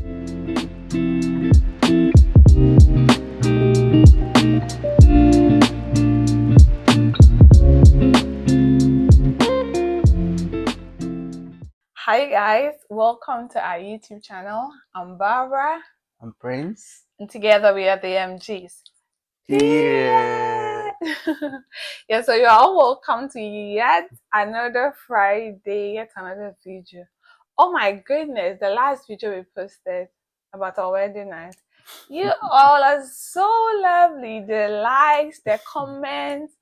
Hi guys, welcome to our YouTube channel. I'm Barbara. I'm Prince. And together we are the MGees. Yeah. Yeah, so you're all welcome to yet another Friday, yet another video. Oh my goodness, the last video we posted about our wedding night. You all are so lovely. The likes, the comments,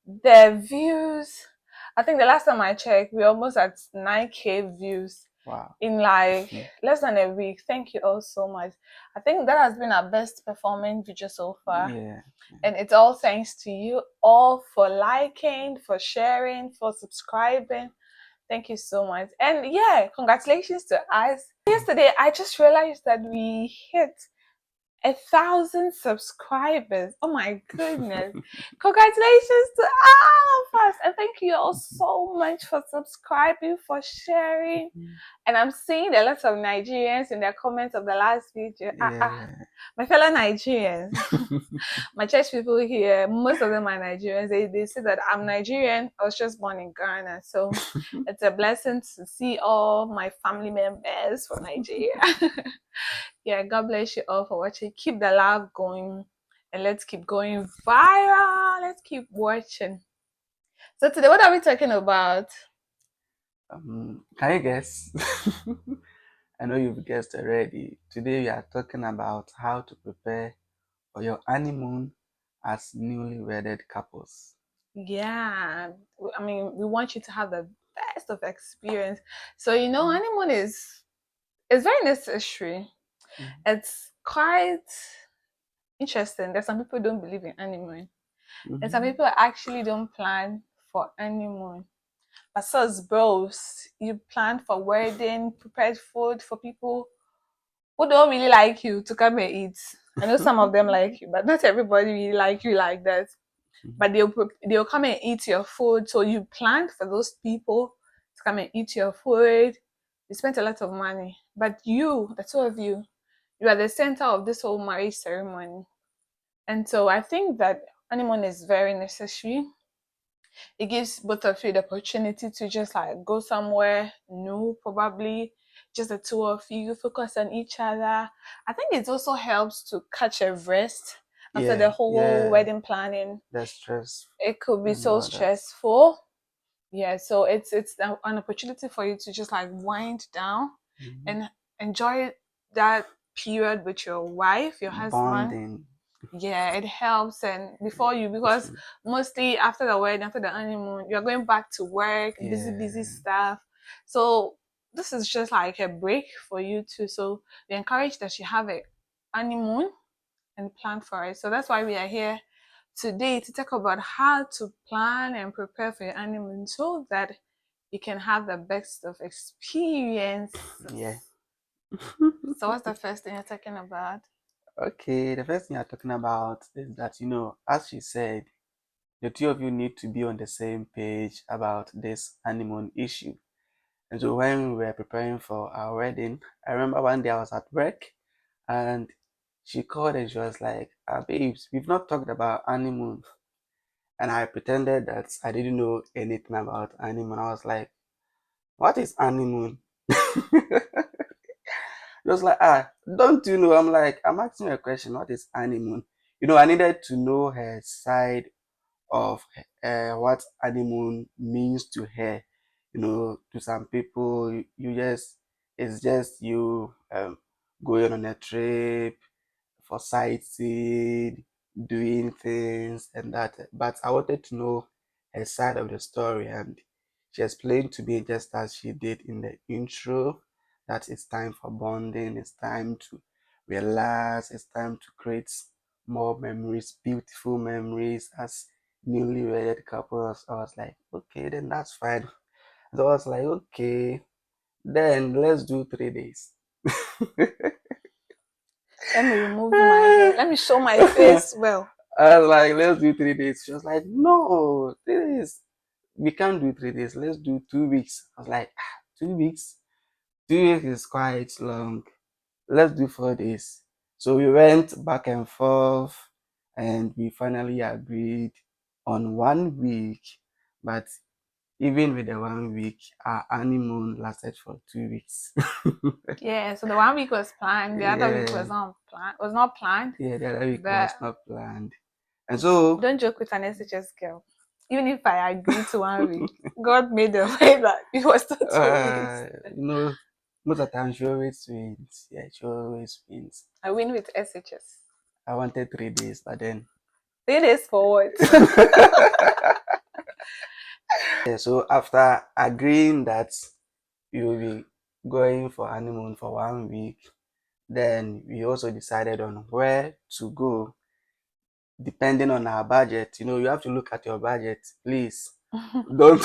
the views. I think the last time I checked, we're almost at 9K views. Wow. In like less than a week. Thank you all so much. I think that has been our best performing video so far. Yeah. And it's all thanks to you all for liking, for sharing, for subscribing. Thank you so much. And yeah, congratulations to us. Yesterday, I just realized that we hit 1,000 subscribers. Oh my goodness. Congratulations to all of us. And thank you all so much for subscribing, for sharing. And I'm seeing a lot of Nigerians in their comments of the last video. Yeah. My fellow Nigerians, my church people here, most of them are Nigerians. They say that I'm Nigerian. I was just born in Ghana. So it's a blessing to see all my family members from Nigeria. Yeah, God bless you all for watching. Keep the love going and let's keep going viral. Let's keep watching. So today, what are we talking about? Can you guess? I know you've guessed already. Today we are talking about how to prepare for your honeymoon as newly wedded couples. Yeah, I mean, we want you to have the best of experience. So honeymoon is very necessary. It's quite interesting. There's some people who don't believe in honeymoon, and some people actually don't plan for honeymoon. But so as bros, you plan for wedding, prepared food for people who don't really like you to come and eat. I know some of them like you, but not everybody really like you like that. But they'll come and eat your food. So you planned for those people to come and eat your food. You spent a lot of money, but you, the two of you, you are the center of this whole marriage ceremony. And so I think that honeymoon is very necessary. It gives both of you the opportunity to just like go somewhere new, probably just the two of you, focus on each other. I think it also helps to catch a rest after the whole wedding planning. The stress. It could be And so all that. stressful. Yeah, so it's an opportunity for you to just like wind down and enjoy that period with your wife, your husband. Bonding. Yeah, it helps. And before you, because mostly after the wedding, after the honeymoon, you're going back to work, busy stuff. So this is just like a break for you too. So we encourage that you have a honeymoon and plan for it. So that's why we are here today to talk about how to plan and prepare for your honeymoon so that you can have the best of experience. Yeah. So what's the first thing you're talking about? Okay, the first thing you're talking about is that, as she said, the two of you need to be on the same page about this honeymoon issue. And so when we were preparing for our wedding, I remember one day I was at work and she called and she was like, babes, we've not talked about honeymoon. And I pretended that I didn't know anything about honeymoon. I was like, what is honeymoon? Just like, don't you know? I'm like, I'm asking you a question. What is honeymoon? I needed to know her side of what honeymoon means to her. To some people, it's just you going on a trip for sightseeing, doing things and that. But I wanted to know her side of the story, and she explained to me just as she did in the intro that it's time for bonding, it's time to relax, it's time to create more memories, beautiful memories as newly wedded couples. I was like, okay, then that's fine. So I was like, okay, then let's do 3 days. Let me remove my hair. Let me show my face well. I was like, let's do 3 days. She was like, no, 3 days. We can't do 3 days. Let's do 2 weeks. I was like, 2 weeks? 2 weeks is quite long. let's do 4 days. So we went back and forth, and we finally agreed on 1 week. But even with the 1 week, our honeymoon lasted for 2 weeks. Yeah, so the 1 week was planned, the other week Yeah, was not planned. yeah, the other week But was not planned. And so, don't joke with an SHS girl. Even if I agreed to 1 week, God made a way that it was still 2 weeks. you know, most of the time she always wins. Yeah, she always wins. I win with SHS. I wanted 3 days, but then 3 days forward. yeah, so after agreeing that we will be going for honeymoon for 1 week, then we also decided on where to go depending on our budget. You have to look at your budget. Please don't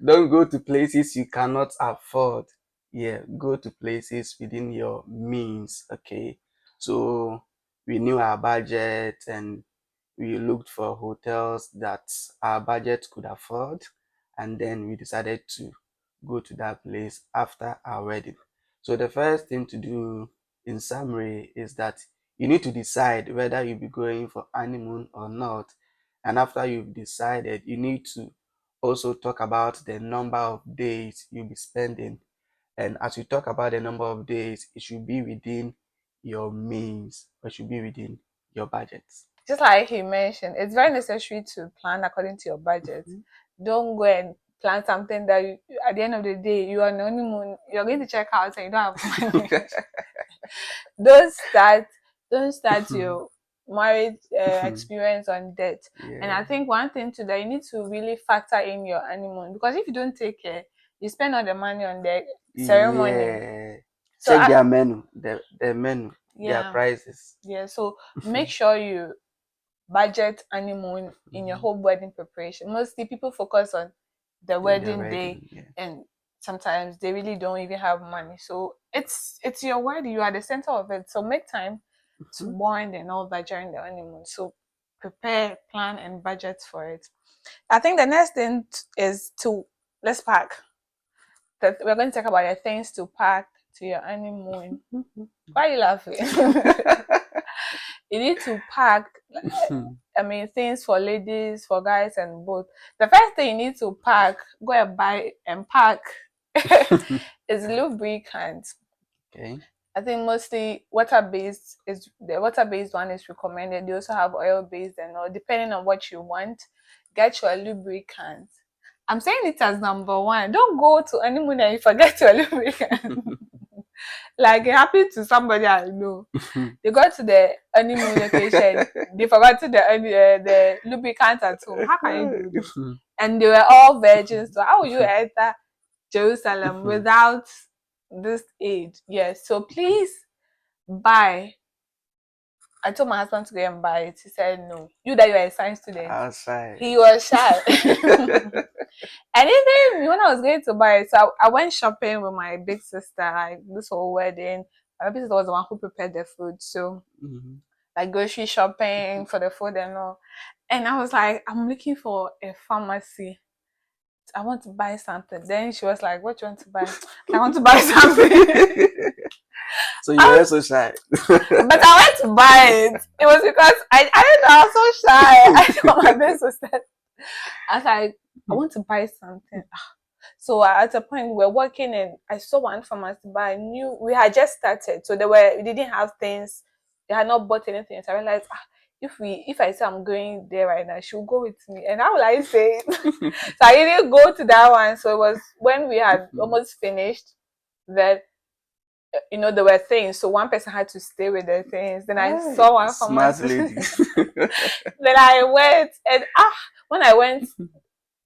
don't go to places you cannot afford. Yeah, go to places within your means. Okay. So we knew our budget, and we looked for hotels that our budget could afford, and then we decided to go to that place after our wedding. So the first thing to do in summary is that you need to decide whether you'll be going for honeymoon or not. And after you've decided, you need to also talk about the number of days you'll be spending. And as you talk about the number of days, it should be within your means, or it should be within your budget. Just like he mentioned, it's very necessary to plan according to your budget. Mhm. Don't go and plan something that at the end of the day you are on honeymoon, you're going to check out and you don't have money. don't start don't start your marriage experience on debt. And Yeah. I think one thing too that you need to really factor in your honeymoon, because if you don't take care, you spend all the money on the ceremony. Yeah. So Check their menu, the menu, their yeah, prices. yeah. So make sure you budget honeymoon in your Mhm. whole wedding preparation. Mostly people focus on the The wedding day, wedding, yeah. and sometimes they really don't even have money. So it's your wedding, you are the center of it. So make time to Mhm. bond and all that during the honeymoon. So prepare, plan, and budget for it. I think the next thing is to let's pack. That we're going to talk about the things to pack to your honeymoon. Why are you laughing? You need to pack. I mean, things for ladies, for guys, and both. The first thing you need to pack, go and buy and pack, is lubricant. Okay. I think mostly water-based is the water-based one is recommended. They also have oil-based and all, depending on what you want. Get your lubricant. I'm saying it as number one. Don't go to honeymoon and you forget your lubricant. Like it happened to somebody I know. They got to the honeymoon location. They forgot to the lubricant at home. How can you do this? And they were all virgins. So how will you enter Jerusalem without this aid? Yes. So please buy. I told my husband to go and buy it. He said no. You that you are a science student. Outside. He was shy. And even when I was going to buy it, so I went shopping with my big sister, like this whole wedding. My big sister was the one who prepared the food. So Mhm. like grocery shopping for the food and all. And I was like, I'm looking for a pharmacy. I want to buy something. Then she was like, what do you want to buy? I want to buy something. So you were so shy. But I went to buy it. It was because I don't know, I was so shy. I told my best sister. I was like, I want to buy something. So at a point we were working and I saw one pharmacy, but I knew we had just started. So we didn't have things. They had not bought anything. So I realized if I say I'm going there right now, she'll go with me. And how will I say it? So I didn't go to that one. So it was when we had almost finished that there were things. So one person had to stay with the things. Then I Hey, saw one smart pharmacy. ladies. Then I went and when I went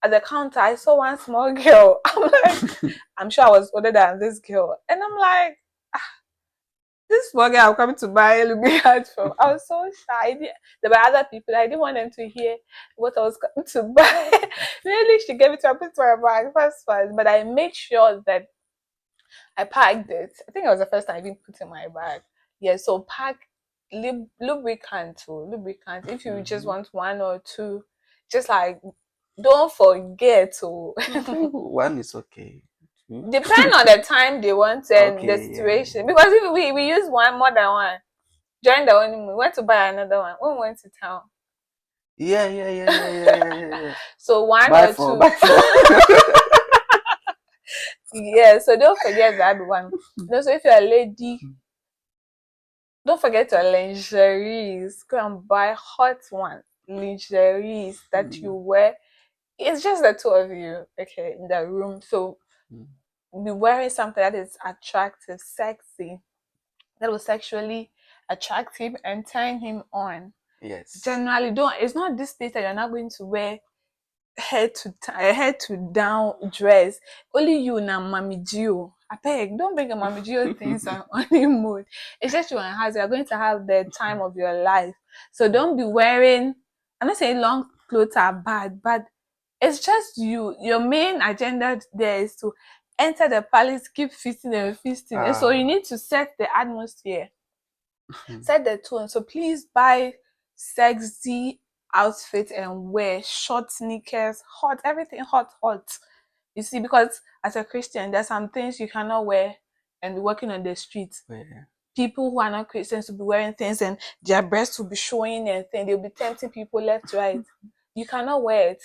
at the counter, I saw one small girl. I'm like, I'm sure I was older than this girl. And I'm like, this small girl I'm coming to buy lubricant from. I was so shy. There were other people. I didn't want them to hear what I was coming to buy. Really, she gave it to me, put it to my bag first. But I made sure that I packed it. I think it was the first time I even put in my bag. Yeah, so pack lubricant too. Lubricant. If you just Mhm. want one or two, just like don't forget to I think one is okay. Depend on the time they want and the Okay, yeah, situation. Because if we use one more than one during the honeymoon, we went to buy another one when we went to town. yeah. So one Bye or for, two. bye for. Yeah, so don't forget that one. So if you're a lady, don't forget your lingeries. Go and buy hot ones. Lingeries that you wear. It's just the two of you, okay, in the room. So be wearing something that is attractive, sexy, that will sexually attract him and turn him on. Yes. Generally, don't. It's not this place that you're not going to wear head to down dress. Only you na Mami Gio. I beg, don't bring a Mami Gio things on honeymoon. It's just you and her. You're going to have the time of your life. So don't be wearing. I'm not saying long clothes are bad, but it's just you. Your main agenda there is to enter the palace, keep feasting and feasting. And so you need to set the atmosphere, set the tone. So please buy sexy outfit and wear short sneakers, hot, everything hot, hot. You see, because as a Christian, there's some things you cannot wear and be walking on the street. Yeah. People who are not Christians will be wearing things and their breasts will be showing and things. They'll be tempting people left, right. You cannot wear it.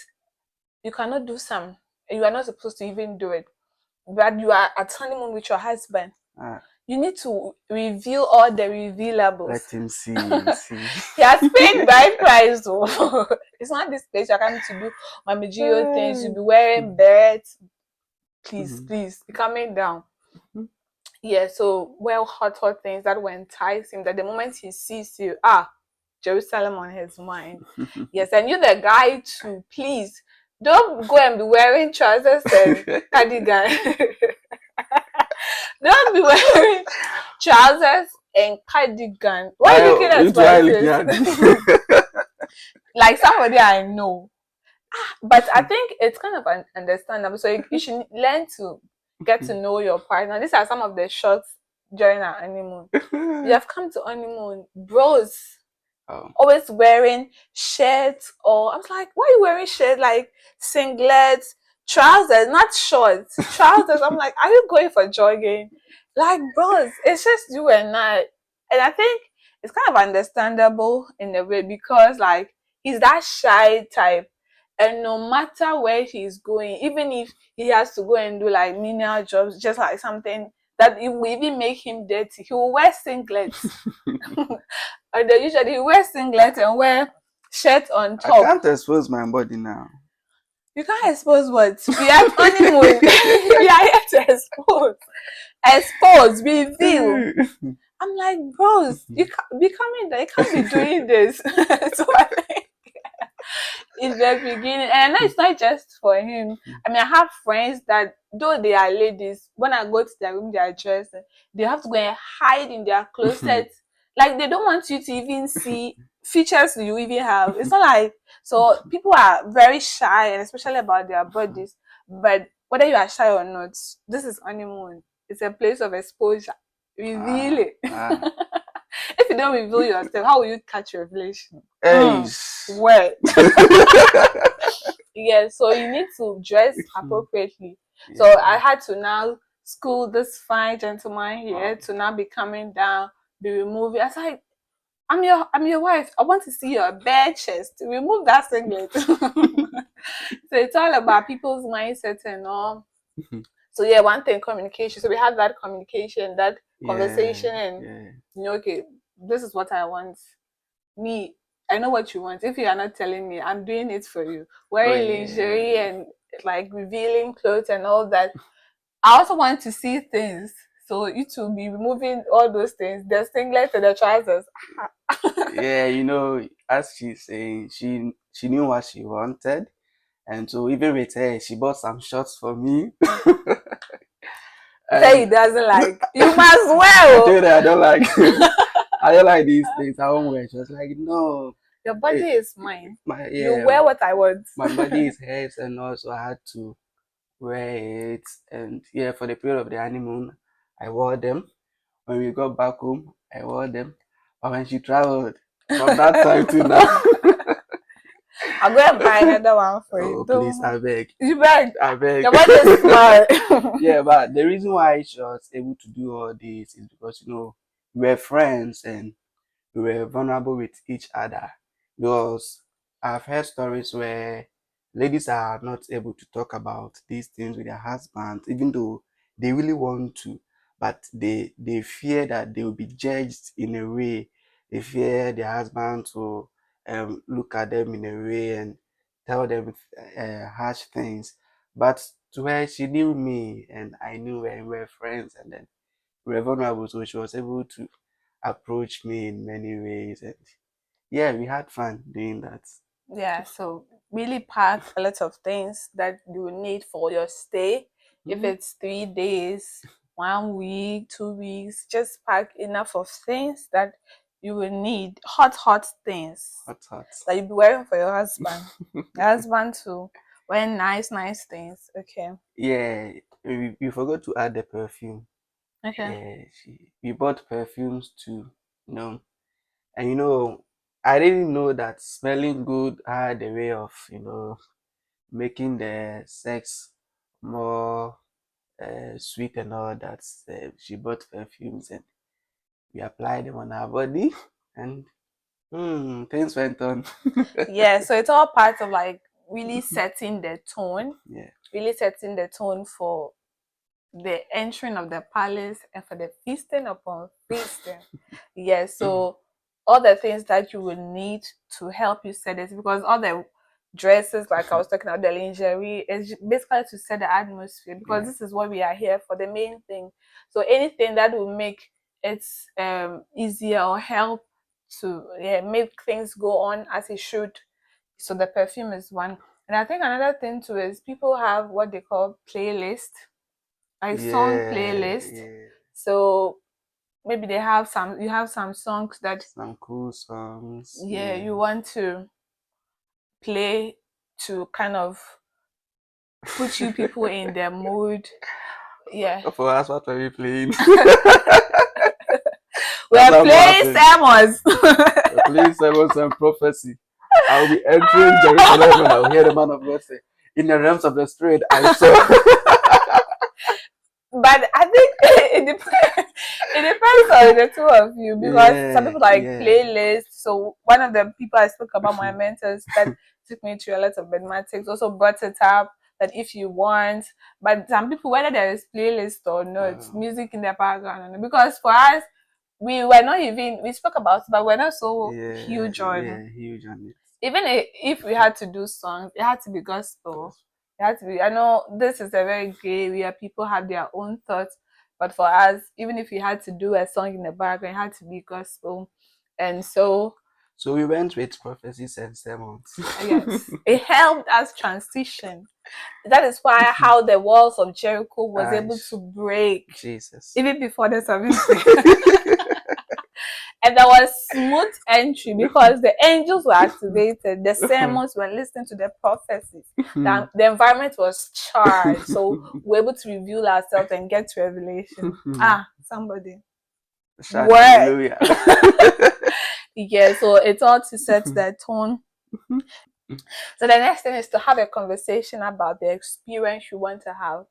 You cannot do some. You are not supposed to even do it. But you are at honeymoon with your husband. You need to reveal all the revealables. Let him see. He has paid bride price though. It's not this place you're coming to do Mamijio things. You'll be wearing beds. Please, please, be coming down. Yeah, so wear hot things that will entice him. That the moment he sees you, Jerusalem on his mind. Yes, and you the guy too, please. Don't go and be wearing trousers and cardigan. Don't be wearing trousers and cardigan. Why are you looking at my face? Like somebody I know. But I think it's kind of understandable. So you should learn to get to know your partner. These are some of the shots during our honeymoon. You have come to honeymoon, bros. Always wearing shirts, or I was like, why are you wearing shirts? Like singlets, trousers, not shorts, trousers. I'm like, are you going for jogging? Like, bros, it's just you and I. And I think it's kind of understandable in a way because like he's that shy type. And no matter where he's going, even if he has to go and do like menial jobs, just like something that it will even make him dirty, he will wear singlets. And they usually wear singlet and wear shirt on top. I can't expose my body now. You can't expose what? We are honeymoon. We are here to expose. Expose, reveal. I'm like, bros, you can't be coming there. You can't be doing this. So I think it's the beginning. And I know it's not just for him. I mean, I have friends that, though they are ladies, when I go to their room, they are dressed, they have to go and hide in their closet. Like, they don't want you to even see features you even have. It's not like, so people are very shy, and especially about their bodies. But whether you are shy or not, this is honeymoon. It's a place of exposure. Reveal it. If you don't reveal yourself, how will you catch revelation? Where? Yeah, so you need to dress appropriately. So I had to now school this fine gentleman here to now be coming down, be removing. I was like, I'm your wife. I want to see your bare chest. Remove that singlet. So it's all about people's mindset and all. So yeah, one thing, communication. So we had that communication, that conversation, and okay, this is what I want. Me, I know what you want. If you are not telling me, I'm doing it for you. Wearing lingerie and like revealing clothes and all that. I also want to see things. So you to be removing all those things, the singlet and the trousers. Yeah, as she's saying, she knew what she wanted. And so even with her, she bought some shorts for me. Say he doesn't like. You must wear. I told her I don't like. I don't like these things. I won't wear. She was like, no. Your body is mine. You wear what I want. My body is hers, and also I had to wear it. And yeah, for the period of the honeymoon, I wore them. When we got back home, I wore them. But when she traveled, from that time to now, I'll go and buy another one for you. Oh, please, I beg. You beg. I beg. Your body is smart. Yeah, but the reason why she was able to do all this is because, we were friends and we were vulnerable with each other. Because I've heard stories where ladies are not able to talk about these things with their husbands, even though they really want to, but they fear that they will be judged in a way. They fear their husband to look at them in a way and tell them harsh things. But to her, she knew me and I knew her, and we were friends, and then we were vulnerable, so she was able to approach me in many ways, and yeah, we had fun doing that. Yeah, so really pack a lot of things that you need for your stay. If Mhm. it's 3 days, 1 week, 2 weeks, just pack enough of things that you will need. Hot things Hot, hot. that you'll be wearing for your husband. Your husband too. Wear nice things. Okay. Yeah, we forgot to add the perfume. Okay. We bought perfumes too, you know, and I didn't know that smelling good had a way of, making the sex more sweet and all that. She bought perfumes and we applied them on our body, and things went on. Yeah, so it's all part of like really setting the tone, Yeah. really setting the tone for the entering of the palace and for the feasting upon feasting. Yes, so all the things that you will need to help you set it, because all the dresses, like I was talking about, the lingerie, is basically to set the atmosphere, because Yeah. this is what we are here for, the main thing. So anything that will make it easier or help to make things go on as it should. So the perfume is one. And I think another thing too is people have what they call playlist, like song Yeah, playlist. yeah. So maybe you have some songs that Some cool songs. you Yes. want to play to kind of put you people in their mood. Yeah. For us, what are we playing? We That's are how what playing happened. sermons. We're playing Simons and prophecy. I'll be entering Jerusalem and I'll hear the man of God say, "In the realms of the spirit, I saw." But I think it depends on the two of you, because some Yeah, people like yeah. playlists. So one of the people I spoke about, my mentors that took me through a lot of mathematics, also brought it up that if you want, but some people, whether there is playlist or not, music in the background, because for us, we were not even, we spoke about it, but we're not so Yeah, huge on, yeah, huge on it. even if we had to do songs, it had to be gospel. Yes. It had to be. I know this is a very gay area. People have their own thoughts, but for us, even if we had to do a song in the background, it had to be gospel. And so, So we went with prophecies and sermons. yes, it helped us transition. That is why how the walls of Jericho was able to Aish, break Jesus. even before the 70s. And there was smooth entry because the angels were activated, the sermons were listening to the prophecies, the environment was charged. So we're able to reveal ourselves and get to revelation. Somebody. Shout Word. hallelujah. Yeah, so it's all to set the tone. So the next thing is to have a conversation about the experience you want to have.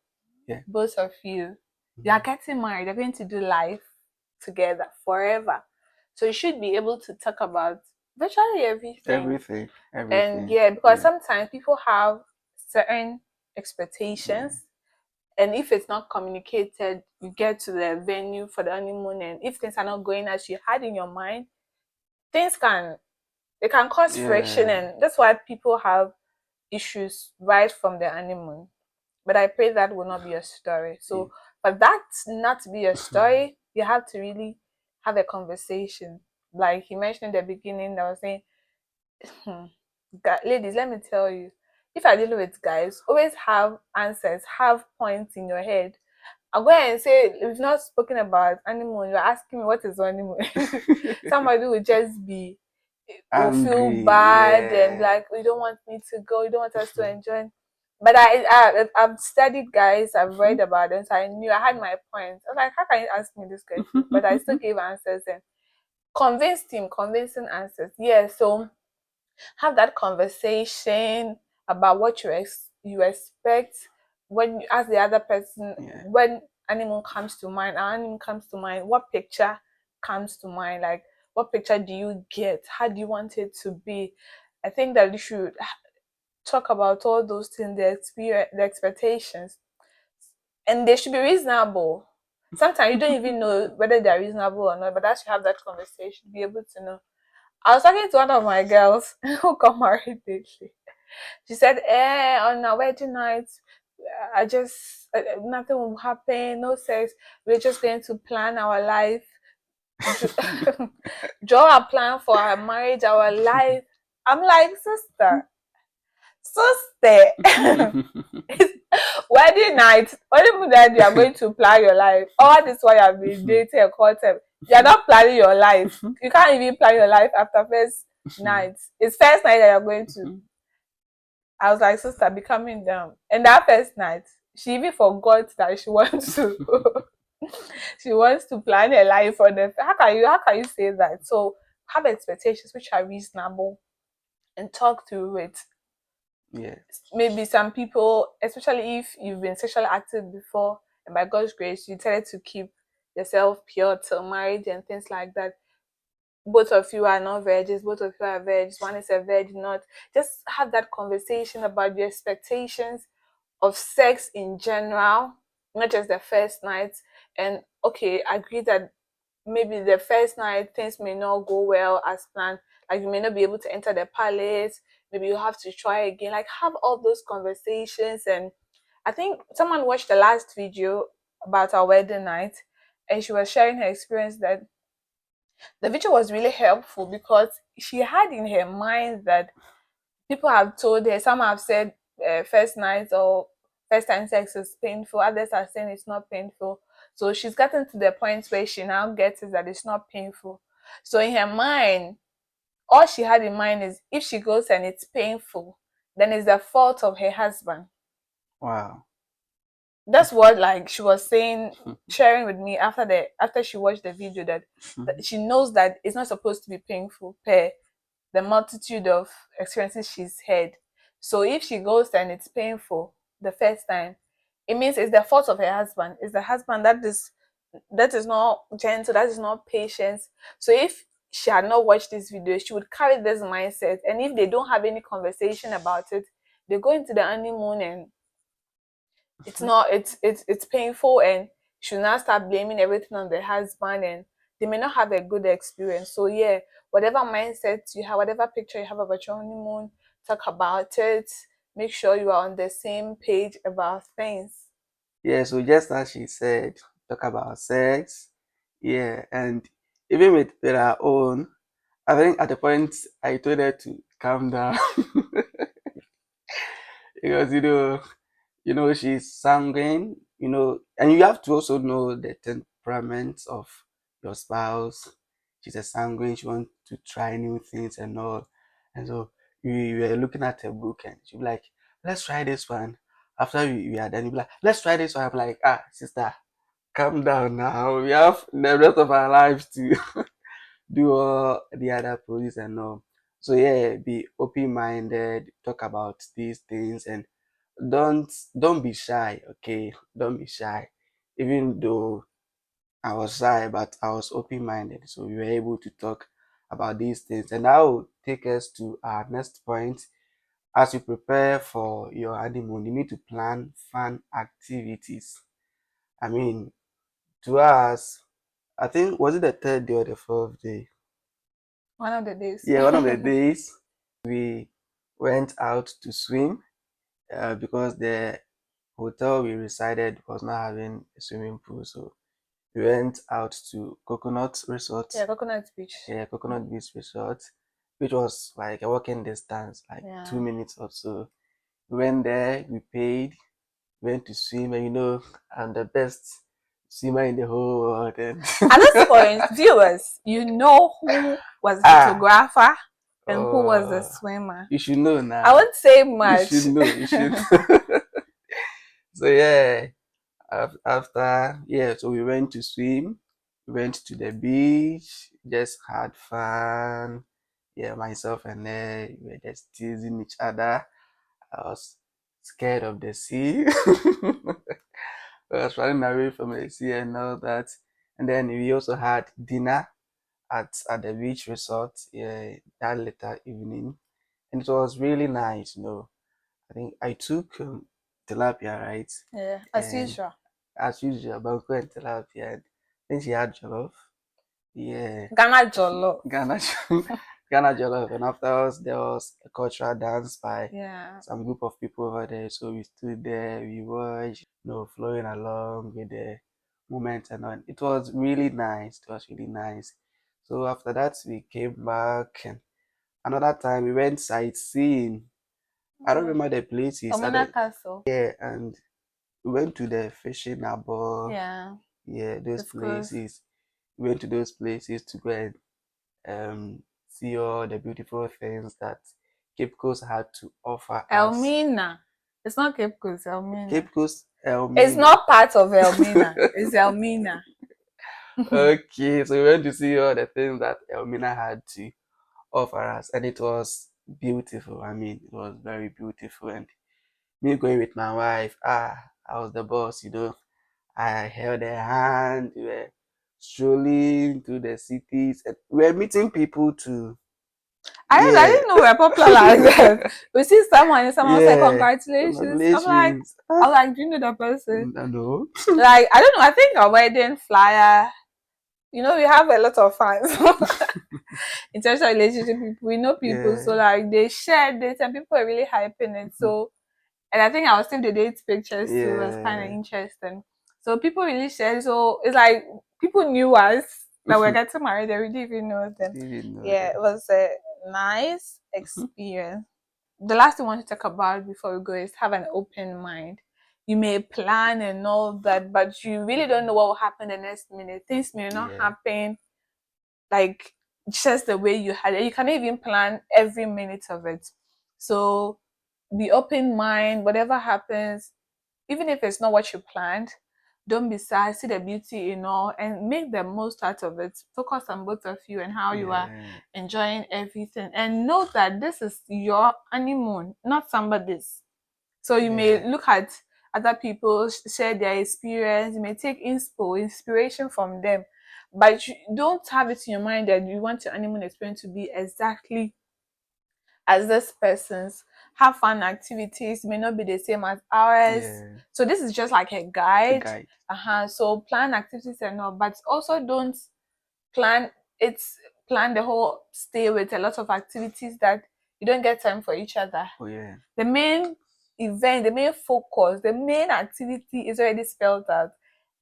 Yeah. Both of you. You are getting married, you're going to do life together forever. So you should be able to talk about virtually everything. Everything, And everything. yeah, because Yeah. sometimes people have certain expectations, and if it's not communicated, you get to the venue for the honeymoon, and if things are not going as you had in your mind, things can they can cause friction, Yeah. and that's why people have issues right from the honeymoon. But I pray that will not be a story. Yeah. So for that not to be a story, you have to really have a conversation. Like he mentioned in the beginning, I was saying, ladies, let me tell you, if I deal with guys, always have answers, have points in your head. I'll go ahead and say, we've not spoken about honeymoon. You're asking me what is honeymoon. Somebody will just will feel Angry. bad and Yeah. like, you don't want me to go, you don't want us to enjoy. But I've studied guys, I've read about them, so I knew I had my points. I was like, how can you ask me this question? But I still gave answers and convincing answers. Yeah, so Have that conversation about what you expect when you ask the other person, Yeah. when animal comes to mind, our animal comes to mind, what picture comes to mind, like what picture do you get, how do you want it to be. I think that you should talk about all those things, the experience, the expectations, and they should be reasonable. Sometimes you don't even know whether they're reasonable or not, but as you have that conversation, be able to know. I was talking to one of my girls who got married lately. She said, on our wedding night, I just, nothing will happen, no sex. We're just going to plan our life, draw a plan for our marriage, our life. I'm like, sister, wedding night, wedding night, you are going to plan your life. All this while you have been dating a quarter, you are not planning your life. You can't even plan your life after first night. It's first night that you're going to. I was like, sister, be coming down. And that first night, she even forgot that she wants to she wants to plan her life for the how can you say that? So have expectations which are reasonable and talk through it. Yeah. Maybe some people, especially if you've been sexually active before and by God's grace you decided to keep yourself pure till marriage and things like that. Both of you are not virgins, both of you are virgins, one is a virgin, not, just have that conversation about your expectations of sex in general, not just the first night. And okay, agree that maybe the first night things may not go well as planned. Like you may not be able to enter the palace. Maybe you have to try again. Like have all those conversations. And I think someone watched the last video about our wedding night, and she was sharing her experience that the video was really helpful because she had in her mind that people have told her, some have said first night or first time sex is painful, others are saying it's not painful. So she's gotten to the point where she now gets is that it's not painful. So in her mind, all she had in mind is if she goes and it's painful, then it's the fault of her husband. Wow. That's what like she was saying, sharing with me after she watched the video, that she knows that it's not supposed to be painful per the multitude of experiences she's had. So if she goes and it's painful the first time, it means it's the fault of her husband. It's the husband that is not gentle, that is not patient. So if she had not watched this video, she would carry this mindset. And if they don't have any conversation about it, they go into the honeymoon and it's not it's painful, and should not start blaming everything on the husband, and they may not have a good experience. So yeah, whatever mindset you have, whatever picture you have about your honeymoon, talk about it. Make sure you are on the same page about things. Yeah, so just as she said, talk about sex. Yeah, and even with our own, I think at the point I told her to calm down because she's sanguine, and you have to also know the temperament of your spouse. She's a sanguine, she wants to try new things and all. And so we were looking at a book and she'll be like, let's try this one. After we are done, you'll be like, let's try this one. I'm like, sister, calm down now. We have the rest of our lives to do all the other projects and all. So yeah, be open minded, talk about these things, and don't be shy, okay? Don't be shy. Even though I was shy, but I was open minded. So we were able to talk about these things. And that will take us to our next point. As you prepare for your honeymoon, you need to plan fun activities. I mean, to us, I think was it the third day or the fourth day? One of the days. Yeah, one of the days we went out to swim because the hotel we resided was not having a swimming pool. So we went out to Coconut Resort, Yeah, Coconut Beach. yeah, Coconut Beach Resort, which was like a walking distance, like Yeah. 2 minutes or so. We went there, we paid, went to swim, and I'm the best swimmer in the whole world. And At this point, viewers, you know who was the ah, photographer and who was the oh, swimmer. you should know I now. won't say You should much. know. You should. So yeah, after yeah, so we went to swim, we went to the beach, just had fun, Yeah, myself and her, we were just teasing each other. I was scared of the sea. I was running away from the sea and all that. And then we also had dinner at the beach resort, yeah, that later evening. And it was really nice, you know. I think I took tilapia, right? Yeah, as And usual. as usual, banku and tilapia. And then she had jollof. Yeah, Ghana Jollo. Ghana, Ghana jollof. And afterwards, there was a cultural dance by Yeah. some group of people over there. So we stood there, we watched, you know, flowing along with the moment and all. It was really nice. It was really nice. So after that, we came back, and another time we went sightseeing. I don't Oh, remember the places. Omena Castle. Yeah, and we went to the fishing harbor. Yeah, Yeah, those it's close. places. We went to those places to go and see all the beautiful things that Cape Coast had to offer us. Elmina. It's not Cape Coast, Elmina. Cape Coast, It's Elmina. not part of Elmina. It's Elmina. Okay, so we went to see all the things that Elmina had to offer us, and it was beautiful. I mean, it was very beautiful. And me going with my wife, I was the boss, you know. I held her hand. We were strolling through the cities, and we were meeting people too. I Yeah, didn't know we were popular like that. We see someone and someone say yeah. congratulations. Congratulations. I'm like, do you know that person? No. Like, I don't know. I think our wedding flyer. You know, we have a lot of fans. In terms of relationship, people, we know people, so Yeah. like they shared it and people are really hyping it. So, and I think our save the date pictures too was kind of Yeah. interesting. So people really shared. So it's like people knew us that we're getting married. They didn't even know them. Didn't know Yeah, that. it was a nice experience. The last thing I want to talk about before we go is have an open mind. You may plan and all that, but you really don't know what will happen the next minute. Things may not Yeah. happen like just the way you had it. You cannot even plan every minute of it. So be open mind, whatever happens, even if it's not what you planned, don't be sad, see the beauty in all and make the most out of it. Focus on both of you and how you are Yeah. enjoying everything. And know that this is your honeymoon, not somebody's. So you may Yeah. look at other people share their experience, you may take inspiration from them, but you don't have it in your mind that you want your honeymoon experience to be exactly as this person's. Have fun activities, may not be the same as ours. Yeah. So this is just like a A guide. guide. So plan activities and all, but also don't plan it's plan the whole stay with a lot of activities that you don't get time for each other. Oh yeah. The main event, the main focus, the main activity is already spelled out.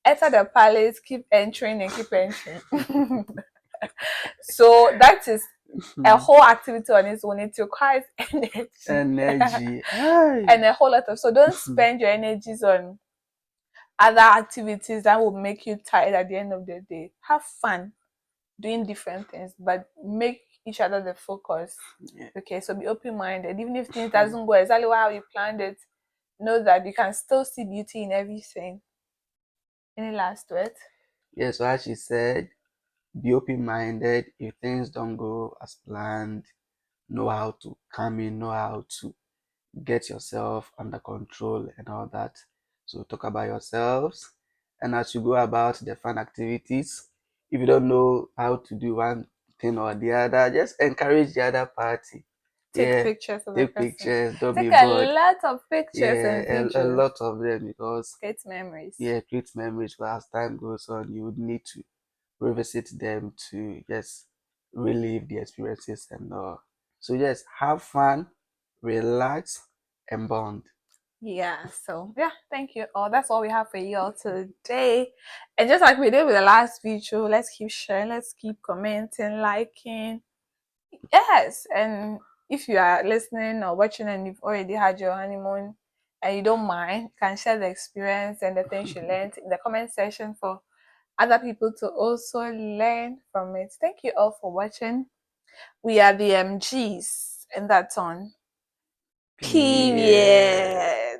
Enter the palace, keep entering and keep entering. So that is a whole activity on its own. It requires energy Energy. Aye. and a whole lot of. So don't spend your energies on other activities that will make you tired at the end of the day. Have fun doing different things, but make each other the focus. Yeah. Okay, so be open minded. Even if things doesn't go exactly how you planned it, know that you can still see beauty in everything. Any last words? Yeah, so as she said, be open minded. If things don't go as planned, know how to come in, know how to get yourself under control and all that. So talk about yourselves. And as you go about the fun activities, if you don't know how to do one thing or the other, just encourage the other party. Take Yeah, pictures of the take person. pictures, don't be Take a bored. lot of pictures Yeah, and a videos. lot of them because Create memories. yeah, create memories. But as time goes on, you would need to revisit them to just relive the experiences and all. So just have fun, relax, and bond. Yeah, so yeah, thank you all. That's all we have for you all today. And just like we did with the last video, let's keep sharing, let's keep commenting, liking. Yes, and if you are listening or watching and you've already had your honeymoon and you don't mind, you can share the experience and the things you learned in the comment section for other people to also learn from it. Thank you all for watching. We are the MGees, and that's on. Period. Period.